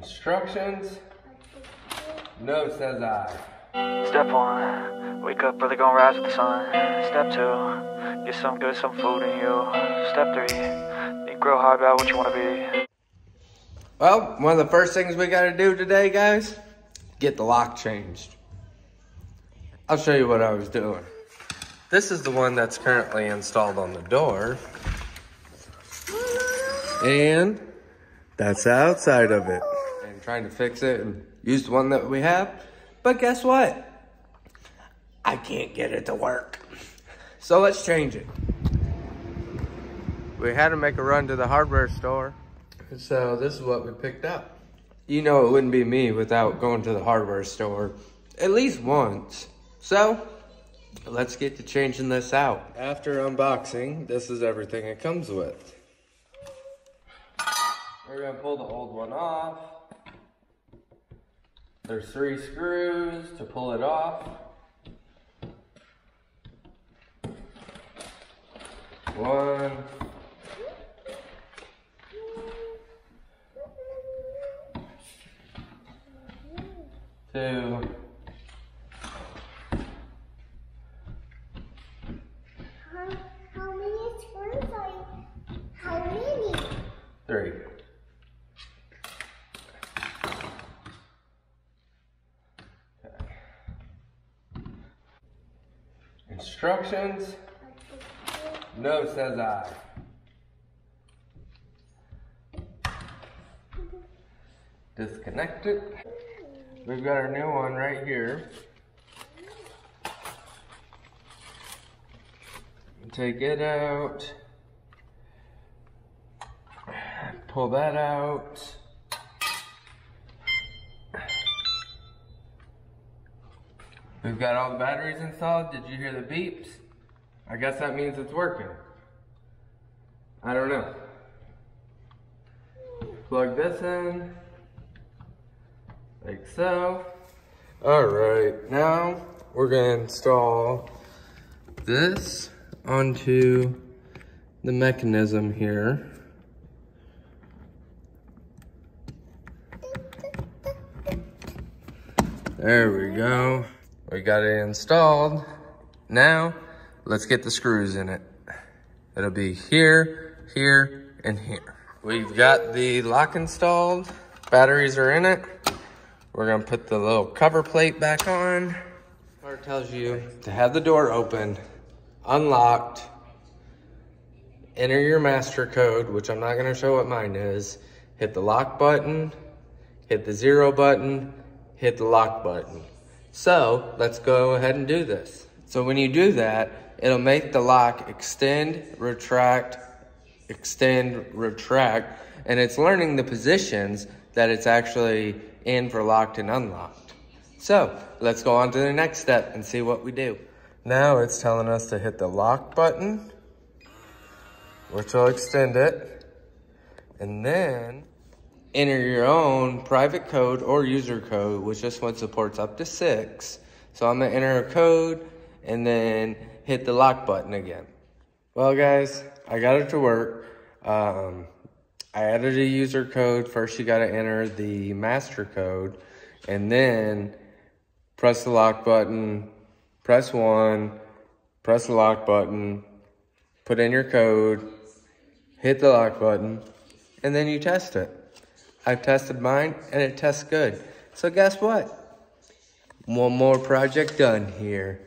Instructions. No, says I. Step 1, wake up early, gonna rise with the sun. Step 2, get some good, some food in you. Step 3, think real hard about what you wanna be. Well, one of the first things we gotta do today, guys, get the lock changed. I'll show you what I was doing. This is the one that's currently installed on the door. And that's the outside of it. And trying to fix it and use the one that we have. But guess what? I can't get it to work. So let's change it. We had to make a run to the hardware store. So this is what we picked up. You know it wouldn't be me without going to the hardware store at least once. So let's get to changing this out. After unboxing, this is everything it comes with. We're gonna pull the old one off. There's 3 screws to pull it off. 1, 2, How many screws are you? How many? 3. Okay. Instructions. No, says I. Disconnect it. We've got our new one right here. Take it out. Pull that out. We've got all the batteries installed. Did you hear the beeps? I guess that means it's working. I don't know. Plug this in, like so. All right, now we're gonna install this onto the mechanism here. There we go. We got it installed. Now, let's get the screws in it. It'll be here, here, and here. We've got the lock installed. Batteries are in it. We're gonna put the little cover plate back on. It tells you to have the door open, unlocked, enter your master code, which I'm not gonna show what mine is. Hit the lock button, hit the 0 button, hit the lock button. So let's go ahead and do this. So when you do that, it'll make the lock extend, retract, and it's learning the positions that it's actually in for locked and unlocked. So let's go on to the next step and see what we do. Now it's telling us to hit the lock button, which will extend it, and then enter your own private code or user code, which this one supports up to 6. So I'm gonna enter a code and then hit the lock button again. Well guys, I got it to work. I added a user code. First you gotta enter the master code and then press the lock button, press 1, press the lock button, put in your code, hit the lock button, and then you test it. I've tested mine and it tests good. So guess what? One more project done here.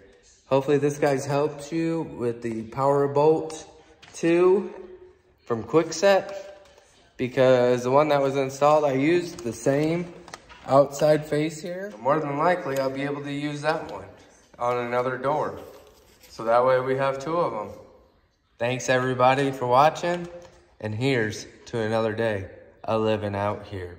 Hopefully this guys helps you with the Powerbolt 2 from Kiwkset, because the one that was installed, I used the same outside face here. More than likely, I'll be able to use that one on another door. So that way we have 2 of them. Thanks everybody for watching, and here's to another day of living out here.